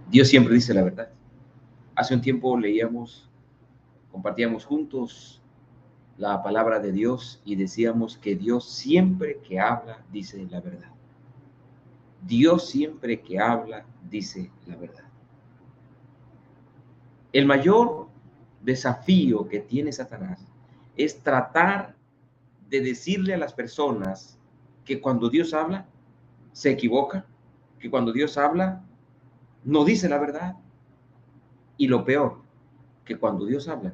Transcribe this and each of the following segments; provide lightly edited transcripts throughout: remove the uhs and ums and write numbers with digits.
Dios siempre dice la verdad. Hace un tiempo compartíamos juntos la palabra de Dios y decíamos que Dios siempre que habla dice la verdad. Dios siempre que habla dice la verdad. El mayor desafío que tiene Satanás es tratar de decirle a las personas que cuando Dios habla se equivoca, que cuando Dios habla no dice la verdad. Y lo peor, que cuando Dios habla,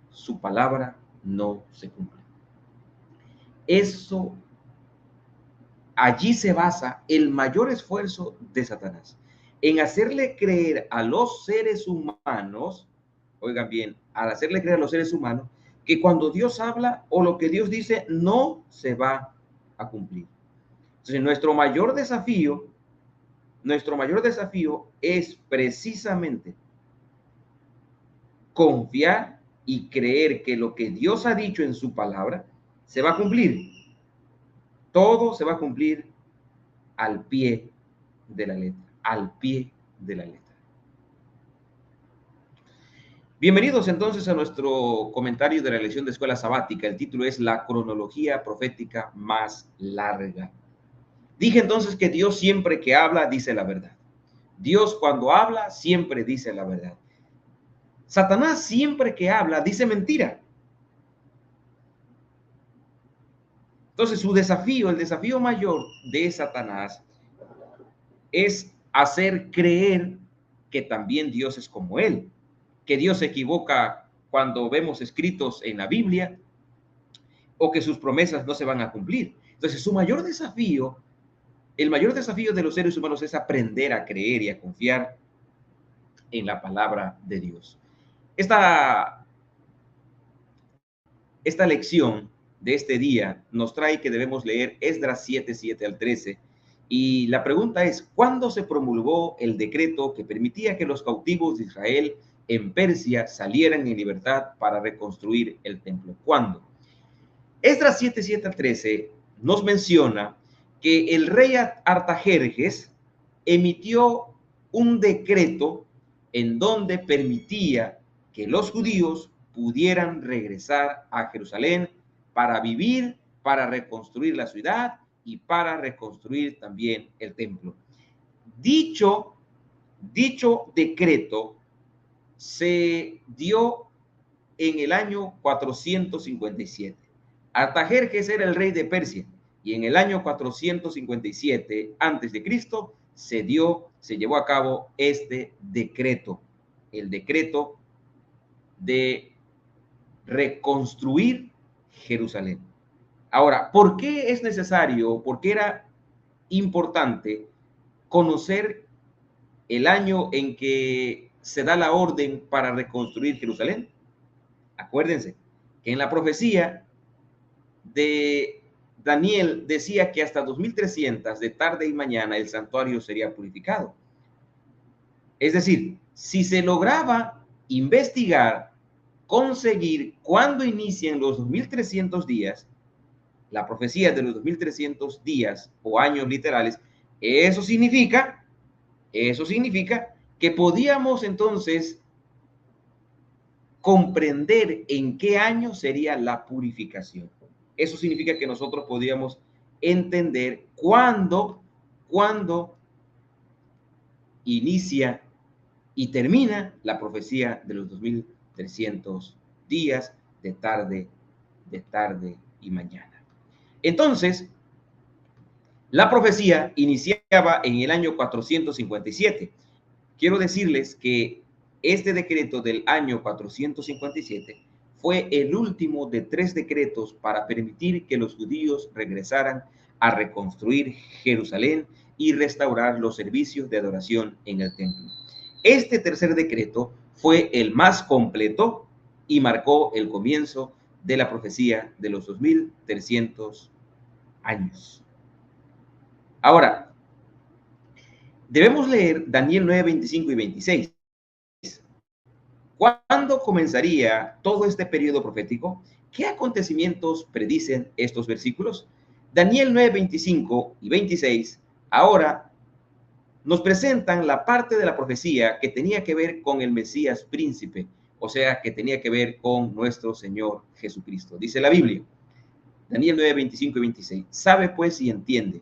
su palabra no se cumple. Eso, allí se basa el mayor esfuerzo de Satanás, en hacerle creer a los seres humanos, oigan bien, al hacerle creer a los seres humanos, que cuando Dios habla o lo que Dios dice no se va a cumplir. Entonces, nuestro mayor desafío es precisamente confiar y creer que lo que Dios ha dicho en su palabra se va a cumplir. Todo se va a cumplir al pie de la letra, al pie de la letra. Bienvenidos entonces a nuestro comentario de la lección de escuela sabática. El título es La cronología profética más larga. Dije entonces que Dios siempre que habla dice la verdad. Dios cuando habla siempre dice la verdad. Satanás siempre que habla dice mentira. Entonces su desafío, el desafío mayor de Satanás es hacer creer que también Dios es como él, que Dios se equivoca cuando vemos escritos en la Biblia o que sus promesas no se van a cumplir. Entonces su mayor desafío, el mayor desafío de los seres humanos es aprender a creer y a confiar en la palabra de Dios. Esta lección de este día nos trae que debemos leer Esdras 7 al 13. Y la pregunta es, ¿cuándo se promulgó el decreto que permitía que los cautivos de Israel en Persia salieran en libertad para reconstruir el templo? ¿Cuándo? Esdras 7 al 13 nos menciona que el rey Artajerjes emitió un decreto en donde permitía que los judíos pudieran regresar a Jerusalén para vivir, para reconstruir la ciudad y para reconstruir también el templo. Dicho decreto se dio en el año 457. Artajerjes era el rey de Persia y en el año 457 antes de Cristo se llevó a cabo este decreto, el decreto de reconstruir Jerusalén. Ahora, ¿por qué es necesario, por qué era importante conocer el año en que se da la orden para reconstruir Jerusalén? Acuérdense que en la profecía de Daniel decía que hasta 2300 de tarde y mañana el santuario sería purificado. Es decir, si se lograba investigar, conseguir cuándo inician los 2300 días, la profecía de los 2300 días o años literales, eso significa que podíamos entonces comprender en qué año sería la purificación. Eso significa que nosotros podíamos entender cuándo inicia y termina la profecía de los 2300 días de tarde y mañana. Entonces, la profecía iniciaba en el año 457. Quiero decirles que este decreto del año 457 fue el último de 3 decretos para permitir que los judíos regresaran a reconstruir Jerusalén y restaurar los servicios de adoración en el templo. Este tercer decreto fue el más completo y marcó el comienzo de la profecía de los 2300 años. Ahora, debemos leer Daniel 9, 25 y 26. ¿Cuándo comenzaría todo este periodo profético? ¿Qué acontecimientos predicen estos versículos? Daniel 9, 25 y 26 ahora nos presentan la parte de la profecía que tenía que ver con el Mesías príncipe, o sea, que tenía que ver con nuestro Señor Jesucristo. Dice la Biblia, Daniel 9, 25 y 26, sabe pues y entiende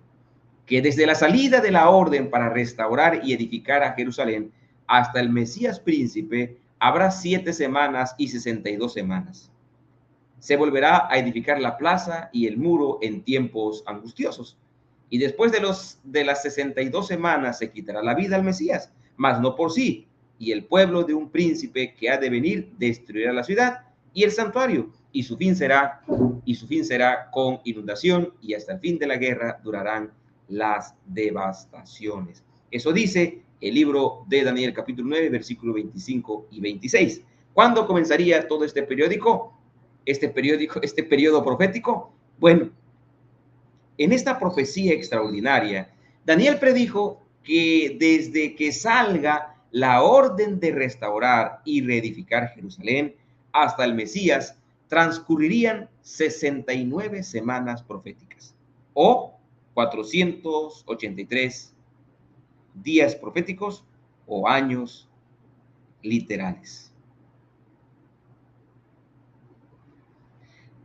que desde la salida de la orden para restaurar y edificar a Jerusalén hasta el Mesías príncipe habrá 7 semanas y 62 semanas. Se volverá a edificar la plaza y el muro en tiempos angustiosos. Y después de las 62 semanas se quitará la vida al Mesías, mas no por sí. Y el pueblo de un príncipe que ha de venir destruirá la ciudad y el santuario, y su fin será con inundación, y hasta el fin de la guerra durarán las devastaciones. Eso dice el libro de Daniel capítulo 9, versículo 25 y 26. ¿Cuándo comenzaría todo este periodo profético? Bueno, en esta profecía extraordinaria, Daniel predijo que desde que salga la orden de restaurar y reedificar Jerusalén hasta el Mesías, transcurrirían 69 semanas proféticas o 483 días proféticos o años literales.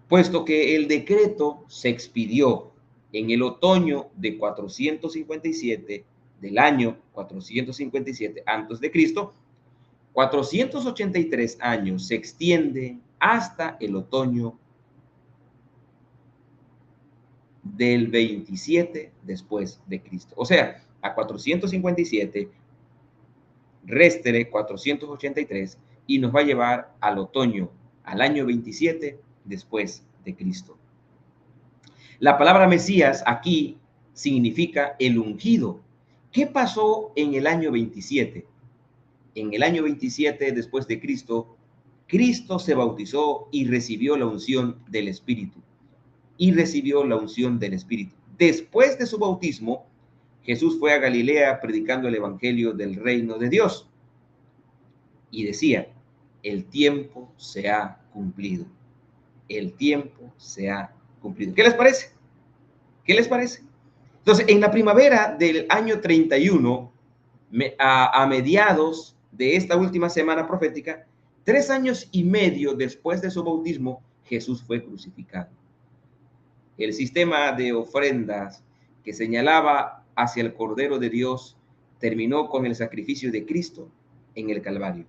Puesto que el decreto se expidió en el otoño de 457 del año 457 antes de Cristo, 483 años se extiende hasta el otoño del 27 después de Cristo. O sea, a 457 réstele 483 y nos va a llevar al otoño, al año 27 después de Cristo. La palabra Mesías aquí significa el ungido. ¿Qué pasó en el año 27? En el año 27 después de Cristo, Cristo se bautizó y recibió la unción del Espíritu. Después de su bautismo, Jesús fue a Galilea predicando el evangelio del reino de Dios. Y decía, el tiempo se ha cumplido. El tiempo se ha cumplido. ¿Qué les parece? ¿Qué les parece? Entonces, en la primavera del año 31, a mediados de esta última semana profética, 3 años y medio después de su bautismo, Jesús fue crucificado. El sistema de ofrendas que señalaba hacia el Cordero de Dios terminó con el sacrificio de Cristo en el Calvario.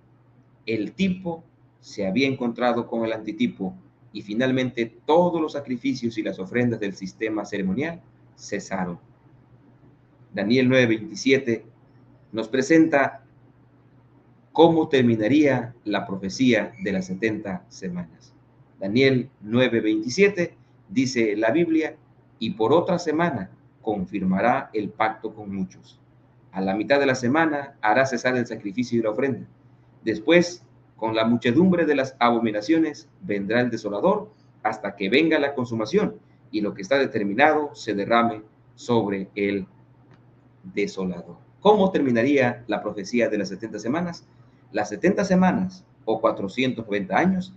El tipo se había encontrado con el antitipo y finalmente todos los sacrificios y las ofrendas del sistema ceremonial cesaron. Daniel 9:27 nos presenta cómo terminaría la profecía de las 70 semanas. Daniel 9:27 dice la Biblia, y por otra semana confirmará el pacto con muchos. A la mitad de la semana hará cesar el sacrificio y la ofrenda. Después, con la muchedumbre de las abominaciones, vendrá el desolador hasta que venga la consumación y lo que está determinado se derrame sobre el desolador. ¿Cómo terminaría la profecía de las 70 semanas? Las 70 semanas o 490 años,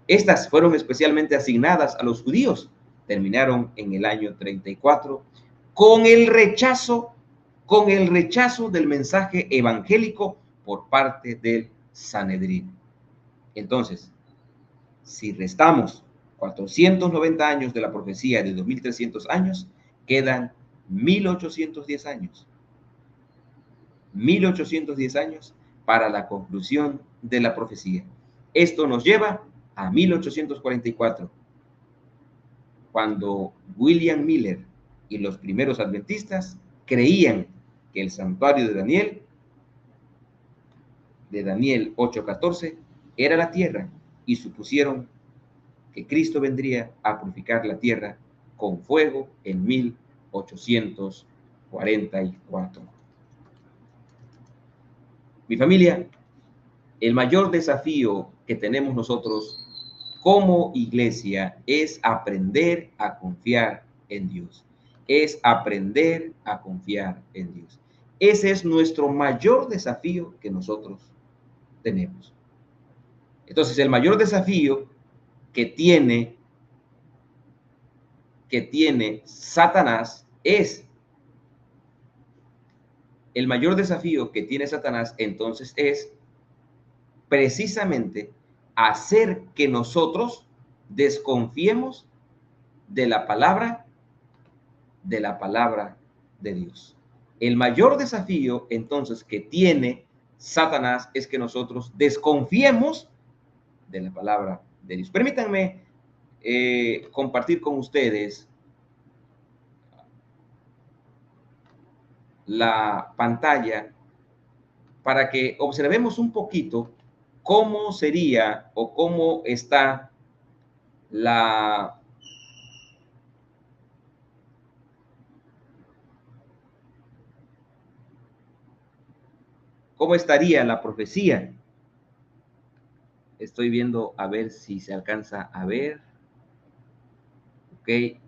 estas fueron especialmente asignadas a los judíos. Terminaron en el año 34 con el rechazo del mensaje evangélico por parte del Sanedrín. Entonces, si restamos 490 años de la profecía de 2300 años, quedan 1810 años. 1810 años para la conclusión de la profecía. Esto nos lleva a 1844, cuando William Miller y los primeros adventistas creían que el santuario de Daniel 8:14, era la tierra y supusieron que Cristo vendría a purificar la tierra con fuego en 1844. Mi familia, el mayor desafío que tenemos nosotros como iglesia es aprender a confiar en Dios. Es aprender a confiar en Dios. Ese es nuestro mayor desafío que nosotros tenemos. Entonces, el mayor desafío que tiene Satanás es el mayor desafío que tiene Satanás entonces es precisamente hacer que nosotros desconfiemos de la palabra de Dios. El mayor desafío entonces que tiene Satanás es que nosotros desconfiemos de la palabra de Dios. Permítanme compartir con ustedes la pantalla para que observemos un poquito cómo sería o cómo está la cómo estaría la profecía. Estoy viendo a ver si se alcanza a ver. Ok.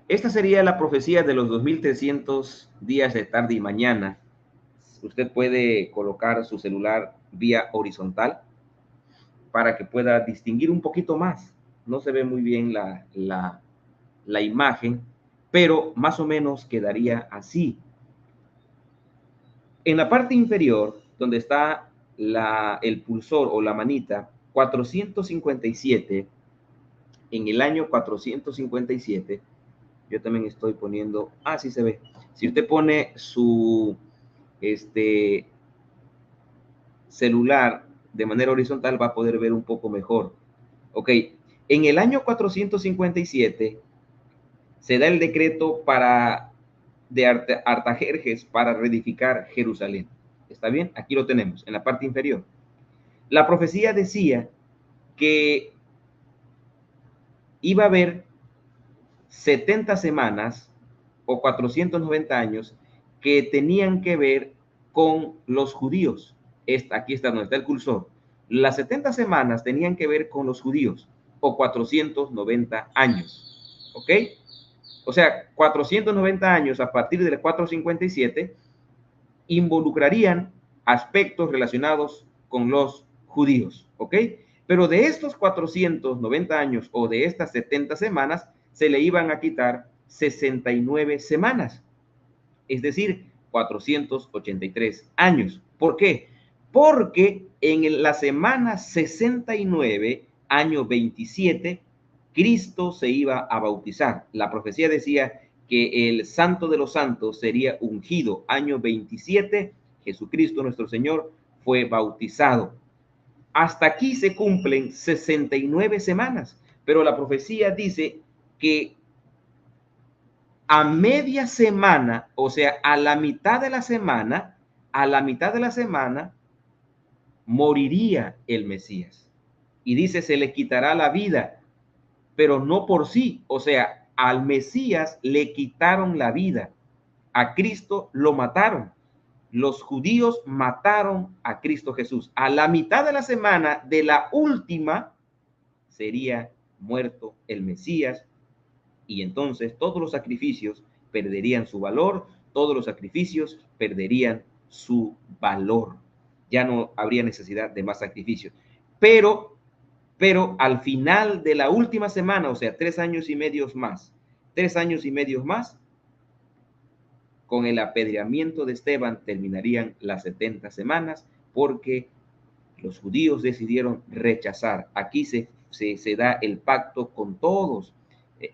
Esta sería la profecía de los 2300 días de tarde y mañana. Usted puede colocar su celular vía horizontal para que pueda distinguir un poquito más. No se ve muy bien la imagen, pero más o menos quedaría así. En la parte inferior, donde está el pulsor o la manita, 457, en el año 457, yo también estoy poniendo, sí se ve. Si usted pone su celular de manera horizontal, va a poder ver un poco mejor. Ok, en el año 457 se da el decreto de Artajerjes para reedificar Jerusalén. ¿Está bien? Aquí lo tenemos, en la parte inferior. La profecía decía que iba a haber 70 semanas o 490 años que tenían que ver con los judíos. Aquí está donde está el cursor. Las 70 semanas tenían que ver con los judíos o 490 años. ¿Ok? O sea, 490 años a partir del 457 involucrarían aspectos relacionados con los judíos. ¿Ok? Pero de estos 490 años o de estas 70 semanas se le iban a quitar 69 semanas, es decir, 483 años. ¿Por qué? Porque en la semana 69, año 27, Cristo se iba a bautizar. La profecía decía que el Santo de los Santos sería ungido. Año 27, Jesucristo nuestro Señor fue bautizado. Hasta aquí se cumplen 69 semanas, pero la profecía dice que a media semana, o sea, a la mitad de la semana, moriría el Mesías. Y dice, se le quitará la vida, pero no por sí. O sea, al Mesías le quitaron la vida. A Cristo lo mataron. Los judíos mataron a Cristo Jesús. A la mitad de la semana de la última sería muerto el Mesías, y entonces todos los sacrificios perderían su valor, todos los sacrificios perderían su valor. Ya no habría necesidad de más sacrificios. Pero al final de la última semana, o sea, 3 años y medio más, con el apedreamiento de Esteban terminarían las 70 semanas, porque los judíos decidieron rechazar. Aquí se da el pacto con todos.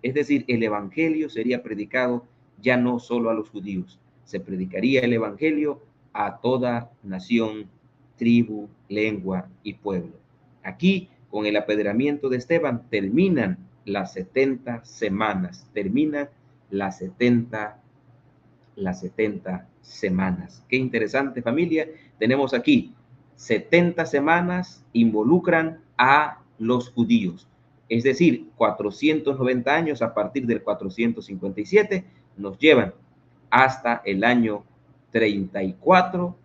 Es decir, el evangelio sería predicado ya no solo a los judíos, se predicaría el evangelio a toda nación, tribu, lengua y pueblo. Aquí, con el apedreamiento de Esteban, terminan las 70 semanas, terminan las 70 semanas. Qué interesante, familia. Tenemos aquí 70 semanas involucran a los judíos. Es decir, 490 años a partir del 457 nos llevan hasta el año 34,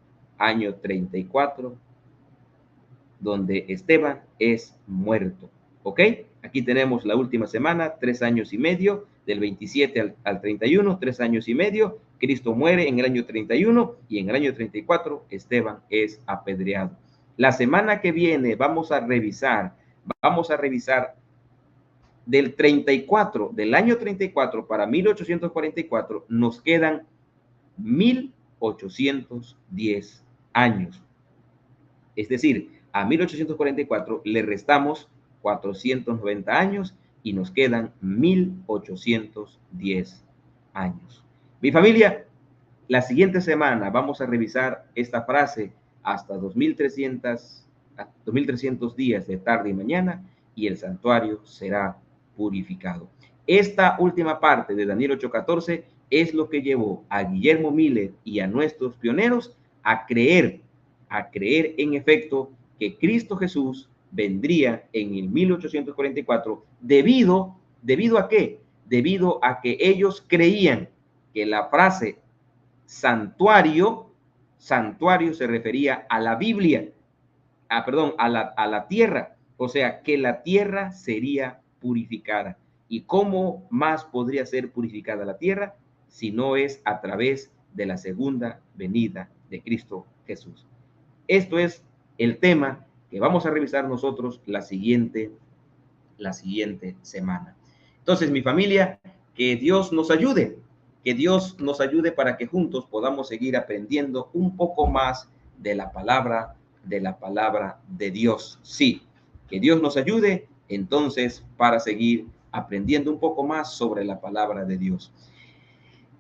donde Esteban es muerto. ¿Ok? Aquí tenemos la última semana, 3 años y medio, del 27 al 31, 3 años y medio. Cristo muere en el año 31 y en el año 34 Esteban es apedreado. La semana que viene vamos a revisar del 34, del año 34 para 1844, nos quedan 1810 años. Es decir, a 1844 le restamos 490 años y nos quedan 1810 años. Mi familia, la siguiente semana vamos a revisar esta frase hasta 2300 días de tarde y mañana, y el santuario será purificado. Esta última parte de Daniel 8:14 es lo que llevó a Guillermo Miller y a nuestros pioneros a creer en efecto que Cristo Jesús vendría en el 1844 debido ¿a qué? Debido a que ellos creían que la frase santuario se refería a la Biblia, a la tierra, o sea, que la tierra sería purificada. ¿Y cómo más podría ser purificada la tierra si no es a través de la segunda venida de Cristo Jesús? Esto es el tema que vamos a revisar nosotros la siguiente semana. Entonces, mi familia, que Dios nos ayude, para que juntos podamos seguir aprendiendo un poco más de la palabra de Dios. Sí, que Dios nos ayude entonces para seguir aprendiendo un poco más sobre la palabra de Dios.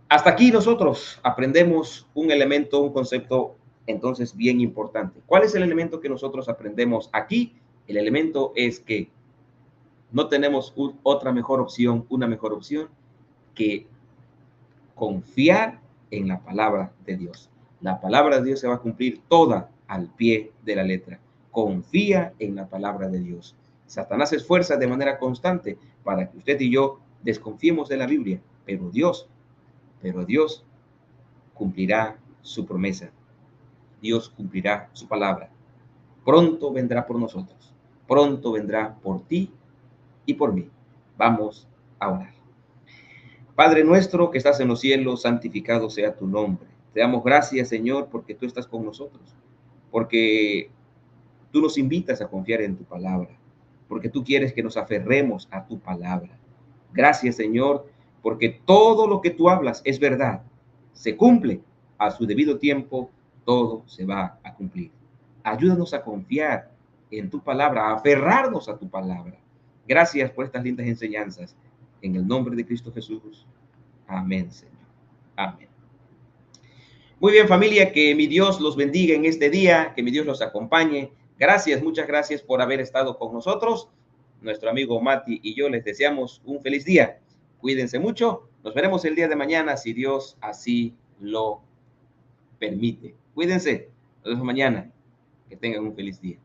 Hasta aquí nosotros aprendemos un elemento, un concepto entonces bien importante. ¿Cuál es el elemento que nosotros aprendemos aquí? El elemento es que no tenemos una mejor opción que confiar en la palabra de Dios. La palabra de Dios se va a cumplir toda al pie de la letra. Confía en la palabra de Dios. Satanás se esfuerza de manera constante para que usted y yo desconfiemos de la Biblia, pero Dios cumplirá su promesa. Dios cumplirá su palabra. Pronto vendrá por nosotros. Pronto vendrá por ti y por mí. Vamos a orar. Padre nuestro que estás en los cielos, santificado sea tu nombre. Te damos gracias, Señor, porque tú estás con nosotros, porque tú nos invitas a confiar en tu palabra, porque tú quieres que nos aferremos a tu palabra. Gracias, Señor, porque todo lo que tú hablas es verdad. Se cumple a su debido tiempo, todo se va a cumplir. Ayúdanos a confiar en tu palabra, a aferrarnos a tu palabra. Gracias por estas lindas enseñanzas. En el nombre de Cristo Jesús. Amén, Señor. Amén. Muy bien, familia, que mi Dios los bendiga en este día, que mi Dios los acompañe. Gracias, muchas gracias por haber estado con nosotros. Nuestro amigo Mati y yo les deseamos un feliz día. Cuídense mucho. Nos veremos el día de mañana si Dios así lo permite. Cuídense. Nos vemos mañana. Que tengan un feliz día.